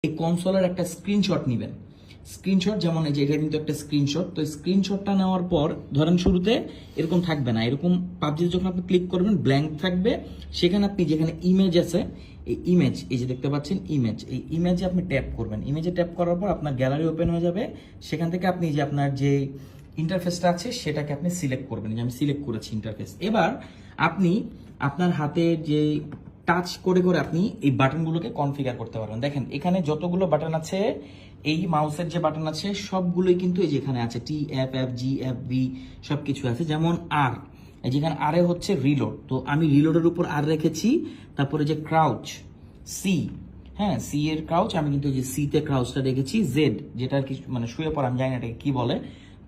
এই কনসোলের একটা স্ক্রিনশট নেবেন। স্ক্রিনশট যেমন এই যে এটা কিন্তু একটা স্ক্রিনশট, তো স্ক্রিনশটটা নেওয়ার পর ধরেন শুরুতে এরকম থাকবে না, এরকম পাবজিতে যখন আপনি ক্লিক করবেন ব্ল্যাঙ্ক থাকবে, সেখানে আপনি যেখানে ইমেজ আছে এই ইমেজ, এই যে দেখতে পাচ্ছেন ইমেজ, এই ইমেজে আপনি ট্যাপ করবেন। ইমেজে ট্যাপ করার পর আপনার গ্যালারি ওপেন হয়ে যাবে। সেখান থেকে আপনি যে আপনার যে ইন্টারফেসটা আছে সেটাকে আপনি সিলেক্ট করবেন, যে আমি সিলেক্ট করেছি ইন্টারফেস। এবার আপনি আপনার হাতে যে টাচ করে করে আপনি এই বাটনগুলোকে কনফিগার করতে পারবেন। দেখেন এখানে যতগুলো বাটন আছে, এই মাউসের যে বাটন আছে সবগুলোই কিন্তু এই যেখানে আছে T F F G F B সবকিছু আছে। যেমন আর এই যেখানে আর এ হচ্ছে রিলোড, তো আমি রিলোডের উপর আর রেখেছি। তারপরে যে ক্রাউচ সি, হ্যাঁ সি এর ক্রাউচ আমি কিন্তু যে সি তে ক্রাউচটা রেখেছি। জেড যেটা আর কি মানে শুয়ে পড়া, আমি জানি না এটাকে কি বলে,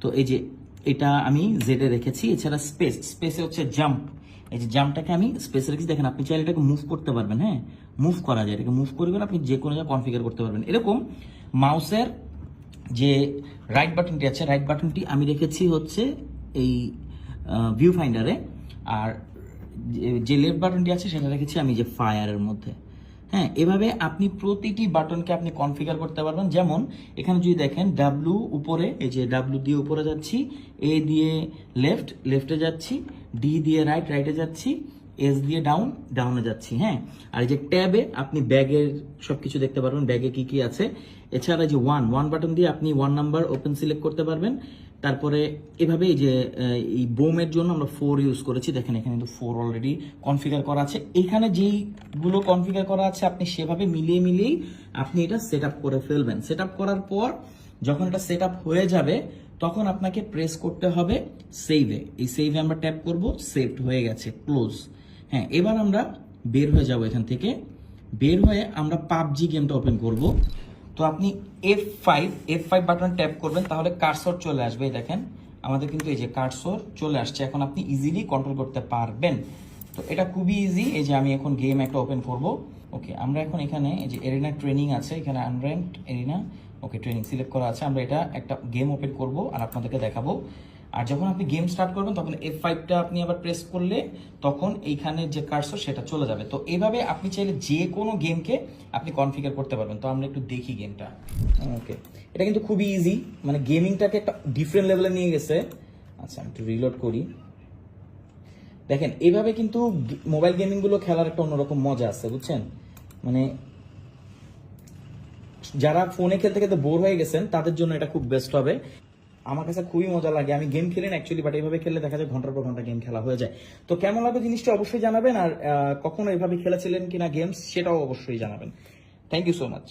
তো এই যে এটা আমি জেড এ রেখেছি। এছাড়া স্পেস, স্পেসে হচ্ছে জাম্প, এই যে জাম্পটাকে আমি স্পেস রেখেছি। দেখেন আপনি চাইলে এটাকে মুভ করতে পারবেন, হ্যাঁ মুভ করা যায়, এটাকে মুভ করে আপনি যে কোনো জায়গায় কনফিগার করতে পারবেন। এরকম মাউসের যে রাইট বাটনটি আছে, রাইট বাটনটি আমি রেখেছি হচ্ছে এই ভিউ ফাইন্ডারে, আর যে লেফট বাটনটি আছে সেটা রেখেছি আমি যে ফায়ারের মধ্যে। হ্যাঁ, এভাবে আপনি প্রতিটি বাটনকে আপনি কনফিগার করতে পারবেন। যেমন এখানে যদি দেখেন ডাব্লু উপরে, এই যে ডাব্লু দিয়ে উপরে যাচ্ছি, এ দিয়ে লেফট, লেফটে যাচ্ছি, ডি দিয়ে রাইট, রাইটে যাচ্ছি, এস দিয়ে ডাউন, ডাউনে যাচ্ছি। হ্যাঁ, আর এই যে ট্যাবে আপনি ব্যাগের সবকিছু দেখতে পারবেন, ব্যাগে কি কি আছে। এছাড়া যে ওয়ান বাটন দিয়ে আপনি 1 নাম্বার ওপেন সিলেক্ট করতে পারবেন। তারপরে এভাবে এই যে এই বোমের জন্য আমরা 4 ইউজ করেছি। দেখেন এখানে কিন্তু 4 অলরেডি কনফিগার করা আছে। এখানে যেইগুলো কনফিগার করা আছে আপনি সেভাবে মিলিয়েই আপনি এটা সেট আপ করে ফেলবেন। সেট আপ করার পর যখন এটা সেট আপ হয়ে যাবে তখন আপনাকে প্রেস করতে হবে সেভে। এই সেভে আমরা ট্যাপ করব, সেভড হয়ে গেছে, ক্লোজ। হ্যাঁ, এবার আমরা বের হয়ে যাব এখান থেকে। বের হয়ে আমরা পাবজি গেমটা ওপেন করব। তো আপনি F5 বাটন ট্যাপ করবেন, তাহলে কার্সর চলে আসবে। দেখেন আমাদের কিন্তু এই যে কার্সর চলে আসছে, এখন আপনি ইজিলি কন্ট্রোল করতে পারবেন। তো এটা খুবই ইজি। এই যে আমি এখন গেম একটা ওপেন করব। ওকে, আমরা এখন এখানে এই যে এরিনা ট্রেনিং আছে, এখানে আনর্যাঙ্কড এরিনা, ওকে ট্রেনিং সিলেক্ট করা আছে। আমরা এটা একটা গেম ওপেন করব আর আপনাদেরকে দেখাবো। আর যখন আপনি গেম স্টার্ট করবেন তখন F5টা আপনি আবার প্রেস করলে তখন এইখানে যে কার্সর সেটা চলে যাবে। তো এইভাবে আপনি চাইলে যে কোনো গেমকে আপনি কনফিগার করতে পারবেন। তো আমরা একটু দেখি গেমটা। ওকে, এটা কিন্তু খুবই ইজি, মানে গেমিংটাকে একটা ডিফারেন্ট লেভেলে নিয়ে গেছে। আচ্ছা আমি একটু রিলোড করি। দেখেন এইভাবে কিন্তু মোবাইল গেমিং গুলো খেলার একটা অন্যরকম মজা আছে, বুঝছেন? মানে যারা ফোনে খেলতে খেলতে বোর হয়ে গেছেন তাদের জন্য এটা খুব বেস্ট হবে। আমার কাছে খুবই মজা লাগে, আমি গেম খেলি না অ্যাকচুয়ালি, বাট এইভাবে খেললে দেখা যায় ঘন্টার পর ঘন্টা গেম খেলা হয়ে যায়। তো কেমন লাগবে জিনিসটা অবশ্যই জানাবেন, আর কখনো এভাবে খেলেছিলেন কিনা গেমস সেটাও অবশ্যই জানাবেন। Thank you so much.